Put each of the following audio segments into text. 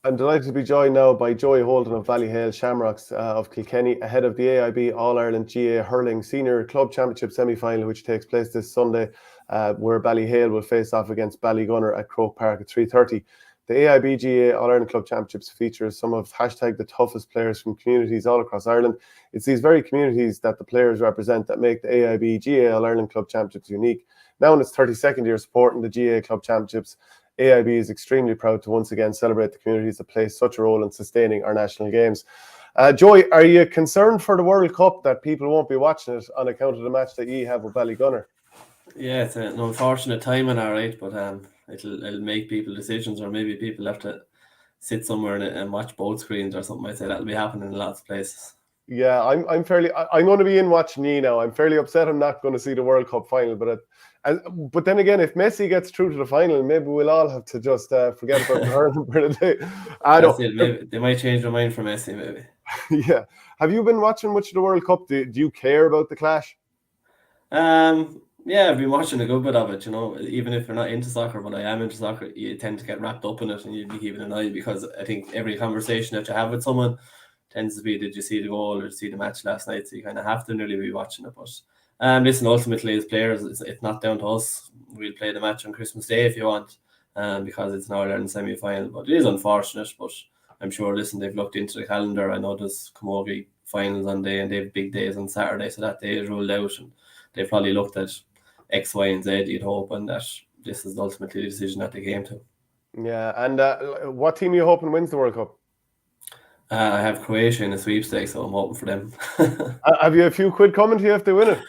I'm delighted to be joined now by Joey Holden of Ballyhale Shamrocks of Kilkenny, ahead of the AIB All-Ireland GA Hurling Senior Club Championship semi-final, which takes place this Sunday, where Ballyhale will face off against Ballygunner at Croke Park at 3:30. The AIB GA All-Ireland Club Championships features some of the toughest players from communities all across Ireland. It's these very communities that the players represent that make the AIB GA All-Ireland Club Championships unique. Now in its 32nd year supporting the GA Club Championships, AIB is extremely proud to once again celebrate the communities that play such a role in sustaining our national games. Joey, are you concerned for the World Cup that people won't be watching it on account of the match that you have with Ballygunner? Yeah, it's an unfortunate timing, all right, but it'll make people decisions, or maybe people have to sit somewhere and watch both screens or something. I'd say that'll be happening in lots of places. Yeah, I'm going to be in watching you now. I'm fairly upset I'm not going to see the World Cup final, but then again, if Messi gets through to the final, maybe we'll all have to just forget about the hurling for the day. That's it. Maybe they might change their mind for Messi, maybe. Yeah. Have you been watching much of the World Cup? Do you care about the clash? Yeah, I've been watching a good bit of it, even if you're not into soccer, but I am into soccer, you tend to get wrapped up in it and you'd be keeping an eye, because I think every conversation that you have with someone tends to be, did you see the goal or did you see the match last night? So you kind of have to nearly be watching it. But listen, ultimately as players, it's not down to us. We'll play the match on Christmas Day if you want, because it's an All-Ireland semi-final. But it is unfortunate, but I'm sure, listen, they've looked into the calendar. I know there's Camogie finals on day and they have big days on Saturday, so that day is ruled out, and they've probably looked at X, Y, and Z, you'd hope, and that this is ultimately the decision that they came to. Yeah, and what team are you hoping wins the World Cup? I have Croatia in a sweepstakes, so I'm hoping for them. Have you a few quid coming to you if they win it?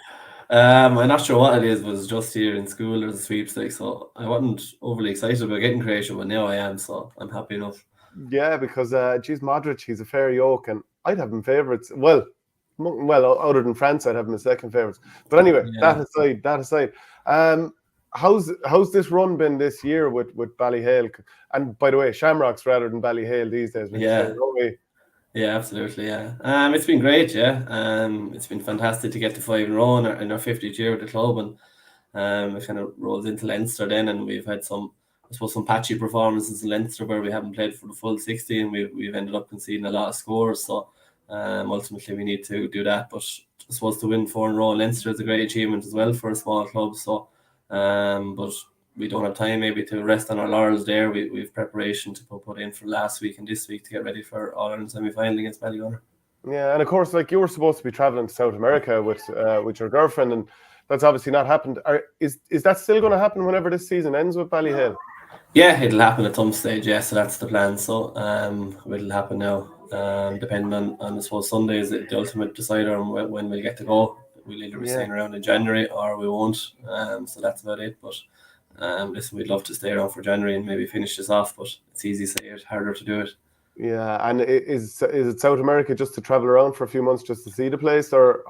I'm not sure what it is, but it's just here in school there's a sweepstakes, so I wasn't overly excited about getting Croatia, but now I am, so I'm happy enough. Yeah, because Modric, he's a fair yoke, and I'd have him favourites. Well, other than France, I'd have him as second favourites. But anyway, that aside, how's this run been this year with Ballyhale? And by the way, Shamrocks rather than Ballyhale these days. Yeah, absolutely. Yeah, it's been great. Yeah, it's been fantastic to get to 5 in a row in our 50th year with the club, and it kind of rolls into Leinster then, and we've had some patchy performances in Leinster where we haven't played for the full 60, and we've ended up conceding a lot of scores. So ultimately we need to do that. But I suppose to win 4 in a row in Leinster is a great achievement as well for a small club. So, but we don't have time maybe to rest on our laurels there. We've preparation to put in for last week and this week to get ready for All-Ireland semi-final against Ballygunner. Yeah, and of course, like, you were supposed to be travelling to South America with your girlfriend, and that's obviously not happened. Is that still going to happen whenever this season ends with Ballyhale? Yeah, it'll happen at some stage. Yeah, so that's the plan. So it'll happen now. Depending on I suppose Sunday is the ultimate decider on when we'll get to go. We'll either be staying around in January or we won't. So that's about it. But listen, we'd love to stay around for January and maybe finish this off, but it's easy to say it, harder to do it. Yeah, and is it South America just to travel around for a few months just to see the place, or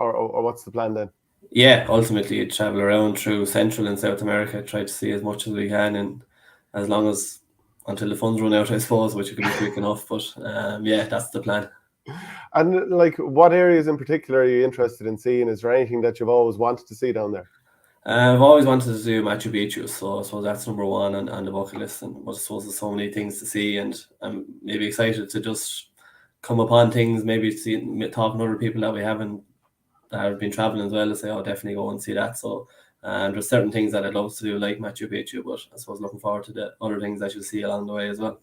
what's the plan then? Yeah, ultimately you travel around through Central and South America, try to see as much as we can, and as long as until the funds run out, I suppose, which could be quick enough. But yeah, that's the plan. And like, what areas in particular are you interested in seeing? Is there anything that you've always wanted to see down there? I've always wanted to do Machu Picchu, so I suppose that's number one on the bucket list. And I suppose there's so many things to see, and I'm maybe excited to just come upon things, maybe talking to other people that have been traveling as well, to say, oh, definitely go and see that. So there's certain things that I'd love to do, like Machu Picchu, but I suppose looking forward to the other things that you'll see along the way as well.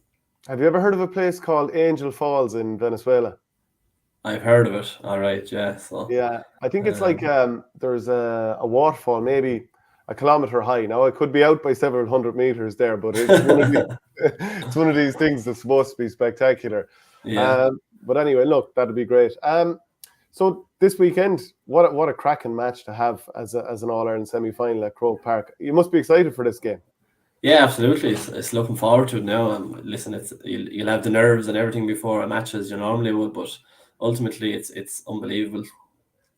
Have you ever heard of a place called Angel Falls in Venezuela? I've heard of it. All right, yeah. So yeah, I think it's like there's a waterfall, maybe a kilometer high. Now, I could be out by several hundred meters there, but it's one of these things that's supposed to be spectacular. Yeah. But anyway, look, that'd be great. So this weekend, what a cracking match to have as an All-Ireland semi-final at Croke Park. You must be excited for this game. Yeah, absolutely. It's looking forward to it now. Listen, you'll have the nerves and everything before a match as you normally would, but ultimately it's unbelievable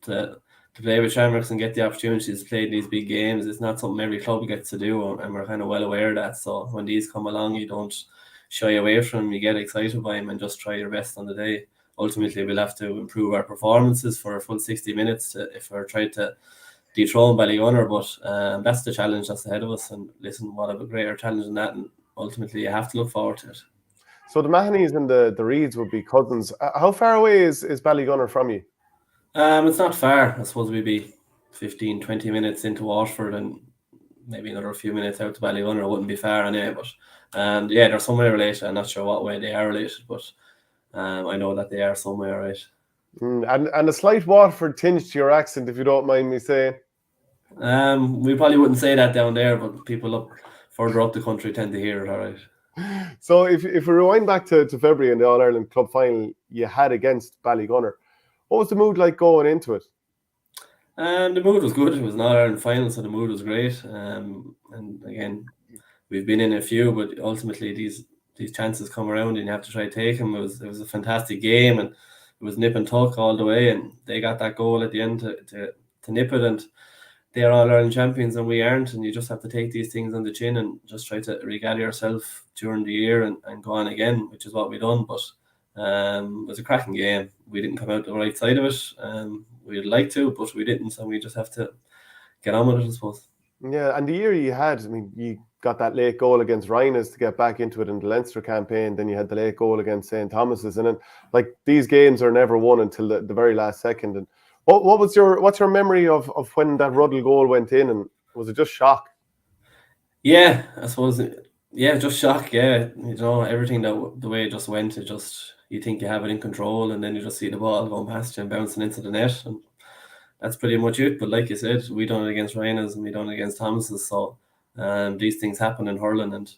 to play with Shamrocks and get the opportunities to play these big games. It's not something every club gets to do, and we're kind of well aware of that. So when these come along, you don't shy away from them. You get excited by them and just try your best on the day. Ultimately, we'll have to improve our performances for a full 60 minutes if we're trying to dethrone Ballygunner, but that's the challenge that's ahead of us. And listen, what a greater challenge than that, and ultimately you have to look forward to it. So the Mahonys and the Reeds would be cousins. How far away is Ballygunner from you? It's not far. I suppose we'd be 15, 20 minutes into Waterford and maybe another few minutes out to Ballygunner. It wouldn't be far anyway. But yeah, they're somewhere related. I'm not sure what way they are related, but I know that they are somewhere, right? And a slight Waterford tinge to your accent, if you don't mind me saying. We probably wouldn't say that down there, but people up further up the country tend to hear it, all right. So if we rewind back to February in the All-Ireland Club final you had against Ballygunner, what was the mood like going into it? The mood was good. It was an All-Ireland final, so the mood was great. And again, we've been in a few, but ultimately these chances come around and you have to try to take them. It was a fantastic game, and it was nip and tuck all the way, and they got that goal at the end to nip it, and they're All-Ireland champions and we aren't, and you just have to take these things on the chin and just try to regather yourself during the year and go on again, which is what we done. But it was a cracking game. We didn't come out the right side of it. We'd like to, but we didn't, so we just have to get on with it, I suppose. Yeah, and the year you had, I mean, you got that late goal against Rhinos to get back into it in the Leinster campaign. Then you had the late goal against St. Thomas's, and then like these games are never won until the very last second. And what's your memory of when that Ruddle goal went in, and was it just shock? Yeah, I suppose. Yeah, just shock. Yeah, everything the way it just went. It just, you think you have it in control, and then you just see the ball going past you and bouncing into the net, and that's pretty much it. But like you said, we done it against Rhinos and we done it against Thomas's, so these things happen in hurling, and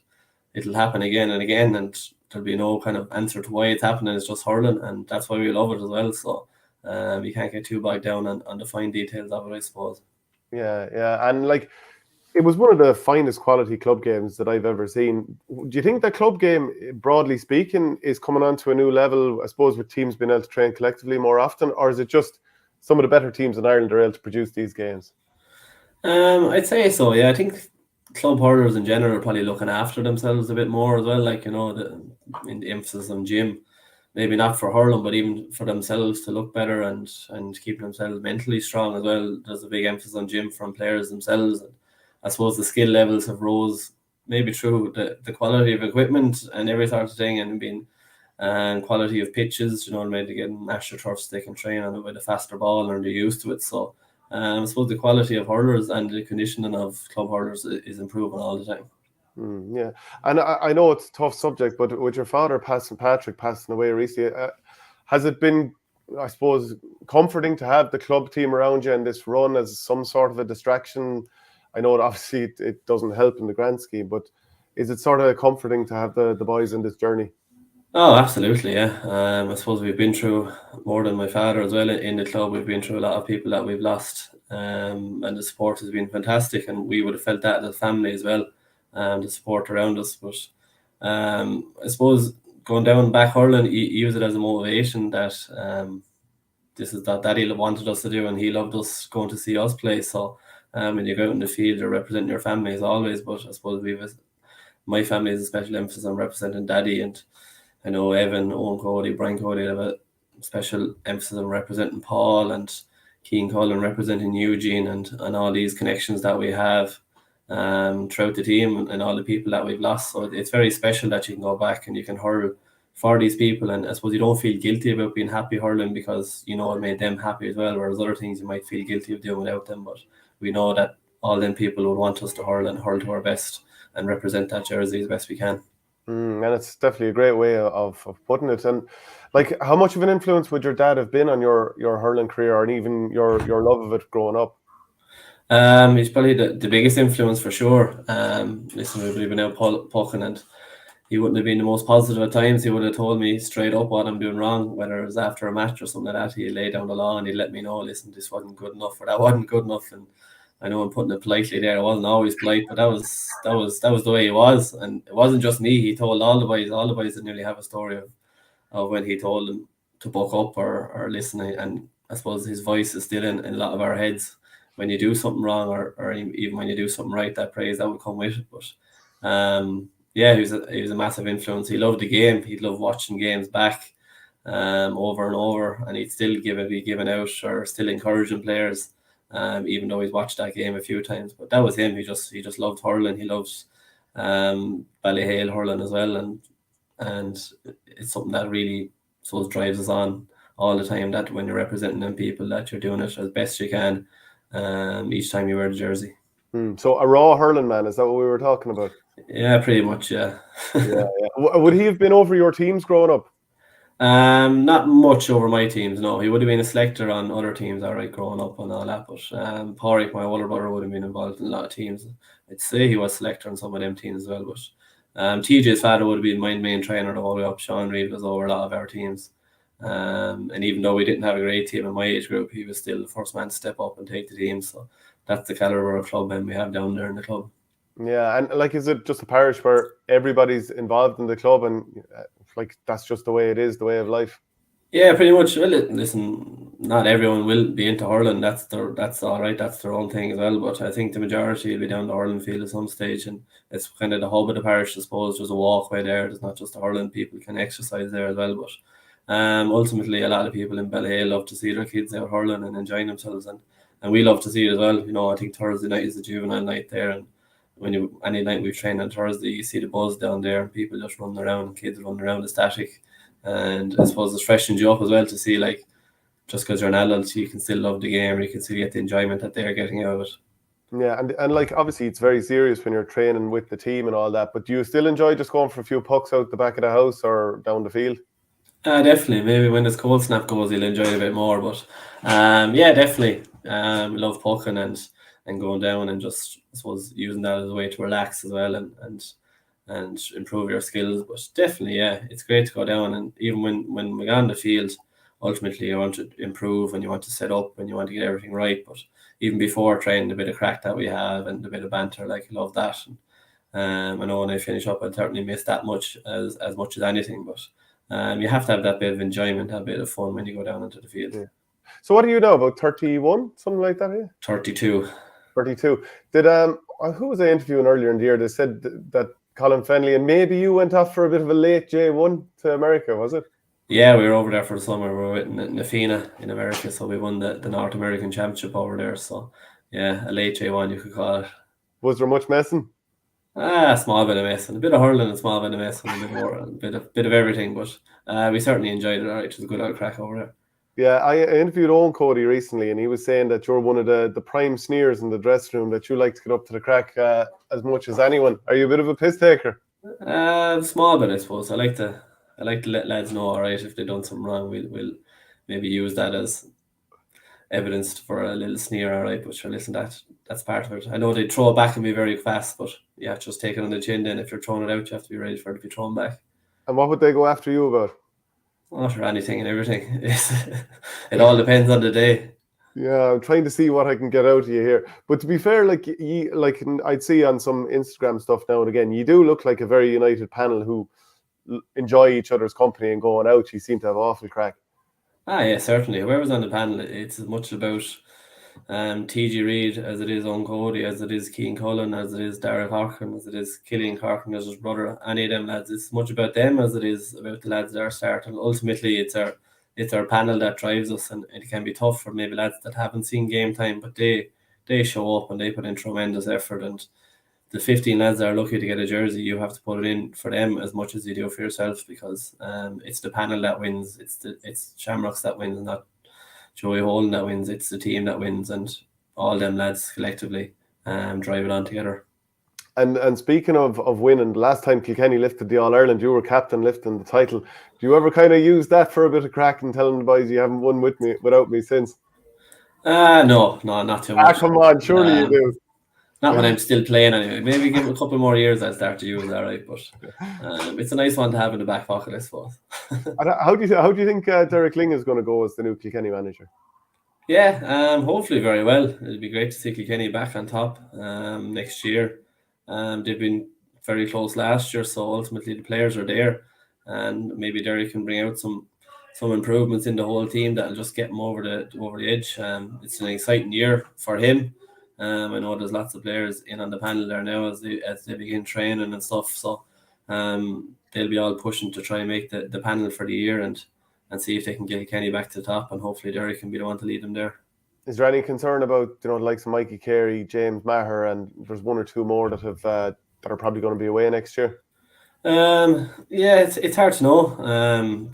it'll happen again and again, and there'll be no kind of answer to why it's happening. It's just hurling, and that's why we love it as well. So you can't get too bogged down on the fine details of it, I suppose. Yeah, and like it was one of the finest quality club games that I've ever seen. Do you think the club game, broadly speaking, is coming on to a new level, I suppose, with teams being able to train collectively more often, or is it just some of the better teams in Ireland are able to produce these games? I'd say so. Yeah, I think club hurlers in general are probably looking after themselves a bit more as well. Like, the emphasis on gym, maybe not for hurling, but even for themselves to look better and keep themselves mentally strong as well. There's a big emphasis on gym from players themselves. And I suppose the skill levels have rose maybe through the quality of equipment and every sort of thing, and being and quality of pitches. Maybe getting AstroTurfs they can train on it with a faster ball and they're used to it. So I suppose the quality of hurlers and the conditioning of club hurlers is improving all the time. Yeah, and I know it's a tough subject, but with your father Patrick passing away recently, has it been, I suppose, comforting to have the club team around you in this run as some sort of a distraction? I know obviously it doesn't help in the grand scheme, but is it sort of comforting to have the boys in this journey? Oh, absolutely, yeah. I suppose we've been through more than my father as well in the club. We've been through a lot of people that we've lost, and the support has been fantastic, and we would have felt that as a family as well, the support around us. But I suppose going down back hurling, use it as a motivation that this is that Daddy wanted us to do, and he loved us going to see us play. So when you go out in the field, you're representing your family as always. But I suppose my family has a special emphasis on representing Daddy, and I know Evan, Owen Cody, Brian Cody have a special emphasis on representing Paul, and Keane Cullen representing Eugene, and all these connections that we have throughout the team and all the people that we've lost. So it's very special that you can go back and you can hurl for these people, and I suppose you don't feel guilty about being happy hurling because it made them happy as well, whereas other things you might feel guilty of doing without them. But we know that all them people would want us to hurl and hurl to our best and represent that jersey as best we can. And it's definitely a great way of putting it. And like, how much of an influence would your dad have been on your hurling career, and even your love of it growing up? He's probably the biggest influence for sure. Listen, we've been out pucking, and he wouldn't have been the most positive at times. He would have told me straight up what I'm doing wrong, whether it was after a match or something like that. He'd lay down the law and he'd let me know, listen, this wasn't good enough, or that wasn't good enough. And I know I'm putting it politely there. I wasn't always polite, but that was the way he was. And it wasn't just me. He told all the boys that nearly have a story of when he told them to buck up or listen. And I suppose his voice is still in a lot of our heads. When you do something wrong, or even when you do something right, that praise that would come with it. But yeah, he was a massive influence. He loved the game. He loved watching games back over and over, and he'd still be giving out or still encouraging players, even though he's watched that game a few times. But that was him. He just loved hurling. He loves Ballyhale hurling as well, and and it's something that really drives us on all the time, that when you're representing them people, that you're doing it as best you can each time you wear the jersey. So a raw hurling man, is that what we were talking about? Yeah, pretty much, yeah. Yeah. Would he have been over your teams growing up? Not much over my teams, no. He would have been a selector on other teams, all right, growing up and all that. But Pádraig, my older brother, would have been involved in a lot of teams. I'd say he was selector on some of them teams as well. But TJ's father would have been my main trainer the whole way up. Sean Reid was over a lot of our teams. And even though we didn't have a great team in my age group, he was still the first man to step up and take the team. So that's the caliber of club men we have down there in the club. Yeah, and like, is it just a parish where everybody's involved in the club and like that's just the way it is, the way of life? Yeah, pretty much. Well, listen, not everyone will be into hurling. That's all right. That's their own thing as well. But I think the majority will be down the hurling field at some stage, and it's kind of the hub of the parish. I suppose there's a walkway there. There's not just the hurling. People can exercise there as well. But ultimately, a lot of people in Ballyhale love to see their kids out hurling and enjoying themselves, and we love to see it as well. You know, I think Thursday night is the juvenile night there, and any night we've trained on Thursday, you see the buzz down there, and people just running around, kids running around ecstatic. And I suppose it's freshens you up as well to see, like, just because you're an adult, you can still love the game, or you can still get the enjoyment that they're getting out of it. Yeah, and like, obviously it's very serious when you're training with the team and all that, but do you still enjoy just going for a few pucks out the back of the house or down the field? Definitely. Maybe when this cold snap goes, you'll enjoy it a bit more. But yeah, definitely. Love pucking and going down, and just, I suppose, using that as a way to relax as well and improve your skills. But definitely, yeah, it's great to go down. And even when we go on the field, ultimately you want to improve and you want to set up and you want to get everything right. But even before training, the bit of crack that we have and the bit of banter, like, I love that. And I know when I finish up, I'll certainly miss that much as anything. But you have to have that bit of enjoyment, that bit of fun when you go down into the field. Yeah. So what do you know, about 31, something like that? Yeah, 32. 32. Did who was I interviewing earlier in the year? They said that Colin Fennelly and maybe you went off for a bit of a late J1 to America, was it? Yeah, we were over there for the summer. We were with Nafina in America, so we won the North American Championship over there. So yeah, a late J1 you could call it. Was there much messing? A small bit of messing, a bit of hurling, a small bit of messing, a bit of everything. But we certainly enjoyed it. All right, it was a good old crack over there. Yeah, I interviewed Cody recently, and he was saying that you're one of the prime sneers in the dressing room, that you like to get up to the crack as much as anyone. Are you a bit of a piss taker? Small bit, I suppose. I like to let lads know, all right, if they've done something wrong, we'll maybe use that as evidence for a little sneer, all right. But sure, listen, that's part of it. I know they throw it back at me very fast, but yeah, just take it on the chin. Then if you're throwing it out, you have to be ready for it to be thrown back. And what would they go after you about? Not for anything and everything. It all depends on the day. Yeah, I'm trying to see what I can get out of you here. But to be fair, like I'd see on some Instagram stuff now and again, you do look like a very united panel who enjoy each other's company and going out. You seem to have awful crack. Yeah, certainly. Whoever's on the panel, it's as much about TG Reid as it is on Cody, as it is Keane Cullen, as it is Darragh Corcoran, as it is Killian Corcoran, as his brother. Any of them lads, it's as much about them as it is about the lads that are starting. Ultimately, it's our panel that drives us, and it can be tough for maybe lads that haven't seen game time, but they show up and they put in tremendous effort. And the 15 lads that are lucky to get a jersey, you have to put it in for them as much as you do for yourself, because it's the panel that wins. It's Shamrocks that wins, not Joey Holden that wins. It's the team that wins, and all them lads collectively drive it on together. And speaking of winning, the last time Kilkenny lifted the All-Ireland, you were captain lifting the title. Do you ever kind of use that for a bit of crack and telling the boys you haven't won without me since? No, not too much. Come on, surely you do. Not when I'm still playing anyway. Maybe give it a couple more years, I'll start to use that, right? But it's a nice one to have in the back pocket, I suppose. How do you think Derek Lyng is going to go as the new Kilkenny manager? Yeah, hopefully very well. It'll be great to see Kilkenny back on top next year. They've been very close last year, so ultimately the players are there, and maybe Derek can bring out some improvements in the whole team that'll just get him over the edge. It's an exciting year for him. I know there's lots of players in on the panel there now as they begin training and stuff. So they'll be all pushing to try and make the panel for the year and see if they can get Kenny back to the top, and hopefully Derek can be the one to lead them there. Is there any concern about the likes of Mikey Carey, James Maher, and there's one or two more that are probably going to be away next year? Yeah, it's hard to know.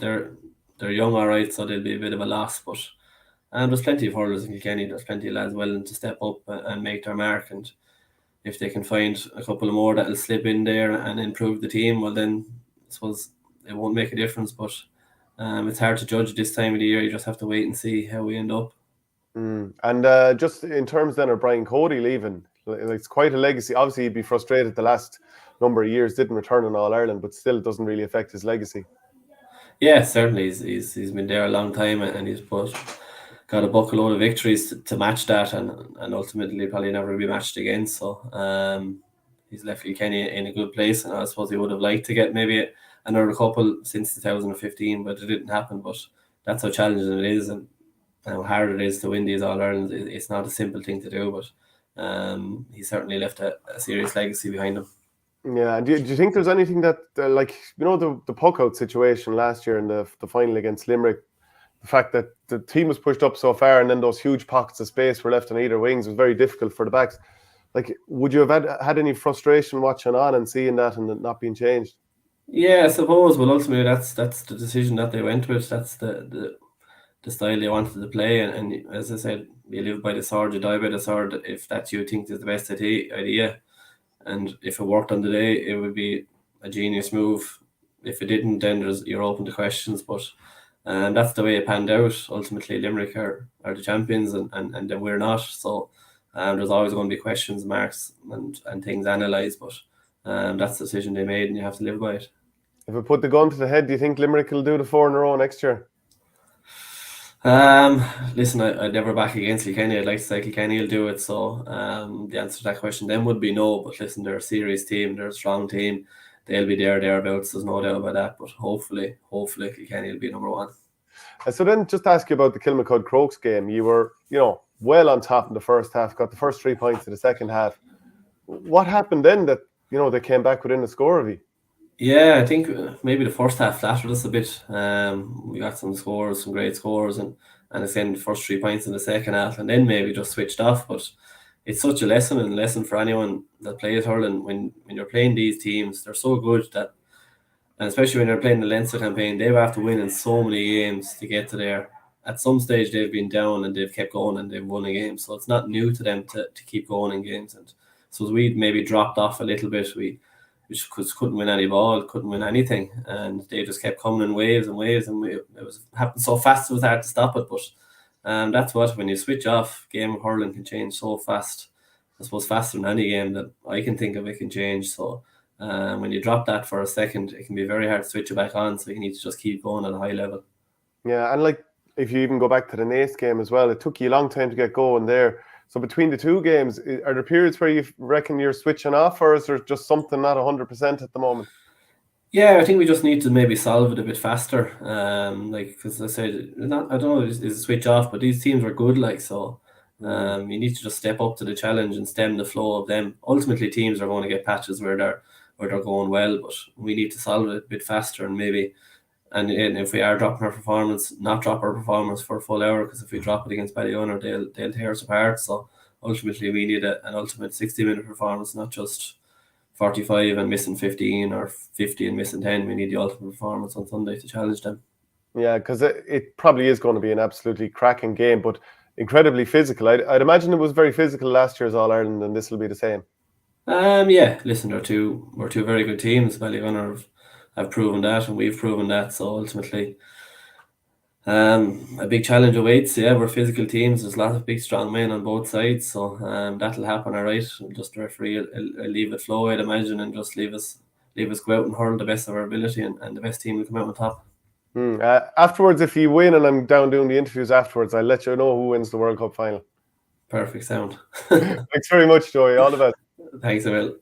They're young, all right, so they'll be a bit of a loss, but there's plenty of hurlers in Kilkenny. There's plenty of lads willing to step up and make their mark, and if they can find a couple of more that'll slip in there and improve the team, well then I suppose it won't make a difference. But it's hard to judge this time of the year. You just have to wait and see how we end up. And just in terms then of Brian Cody leaving, it's quite a legacy. Obviously, he'd be frustrated the last number of years didn't return in All Ireland, but still it doesn't really affect his legacy. Yeah, certainly he's been there a long time, and he's got a bucket load of victories to match that, and ultimately probably never be matched again. So he's left Kilkenny in a good place, and I suppose he would have liked to get maybe another couple since 2015, but it didn't happen. But that's how challenging it is, and how hard it is to win these All Irelands. It's not a simple thing to do, but he certainly left a serious legacy behind him. Yeah, and do you think there's anything that, like, the puck out situation last year in the final against Limerick, the fact that the team was pushed up so far and then those huge pockets of space were left on either wings was very difficult for the backs. Like, would you have had any frustration watching on and seeing that and it not being changed? Yeah, I suppose. Well, ultimately, that's the decision that they went with. That's the style they wanted to play, and as I said, you live by the sword, you die by the sword. If that you think is the best idea, and if it worked on the day, it would be a genius move. If it didn't, then you're open to questions. But that's the way it panned out. Ultimately, Limerick are the champions, and then we're not. So there's always going to be questions marks and things analysed. But that's the decision they made, and you have to live by it. If we put the gun to the head, do you think Limerick will do the 4 in a row next year? Listen, I'd never back against Kilkenny. I'd like to say Kilkenny will do it. So the answer to that question then would be no. But listen, they're a serious team. They're a strong team. They'll be thereabouts. There's no doubt about that. But hopefully Kilkenny will be number one. So then just ask you about the Kilmacud Crokes game. You were, well on top in the first half, got the first 3 points in the second half. What happened then that, they came back within a score of you? Yeah, I think maybe the first half flattered us a bit. We got some great scores, and again the first 3 points in the second half, and then maybe just switched off. But it's such a lesson for anyone that plays hurling. When you're playing these teams, they're so good that, and especially when you're playing the Leinster campaign, they have to win in so many games to get to there. At some stage, they've been down and they've kept going and they've won a game. So it's not new to them to keep going in games. And so we maybe dropped off a little bit. We just couldn't win any ball, couldn't win anything, and they just kept coming in waves and waves, and it was happened so fast it was hard to stop it. But that's what, when you switch off, game of hurling can change so fast. I suppose faster than any game that I can think of, it can change. So when you drop that for a second, it can be very hard to switch it back on. So you need to just keep going at a high level. Yeah, and like if you even go back to the Naas game as well, it took you a long time to get going there. So between the two games, are there periods where you reckon you're switching off, or is there just something not 100% at the moment? Yeah, I think we just need to maybe solve it a bit faster. Because I said, I don't know, is it switch off, but these teams are good, so you need to just step up to the challenge and stem the flow of them. Ultimately, teams are going to get patches where they're going well, but we need to solve it a bit faster, and maybe. And if we are dropping our performance, not drop our performance for a full hour, because if we drop it against Ballygunner, they'll tear us apart. So ultimately, we need an ultimate 60-minute performance, not just 45 and missing 15 or 50 and missing 10. We need the ultimate performance on Sunday to challenge them. Yeah, because it probably is going to be an absolutely cracking game, but incredibly physical. I'd imagine it was very physical last year's All Ireland, and this will be the same. Yeah, listen, we're two very good teams. Ballygunner have proven that, and we've proven that. So ultimately, a big challenge awaits. Yeah, we're physical teams. There's a lot of big, strong men on both sides. So that'll happen, all right. Just the referee will leave it flow, I'd imagine, and just leave us go out and hurl the best of our ability, and the best team will come out on top. Afterwards, if you win and I'm down doing the interviews afterwards, I'll let you know who wins the World Cup final. Perfect sound. Thanks very much, Joey. All the best. Thanks, Emil.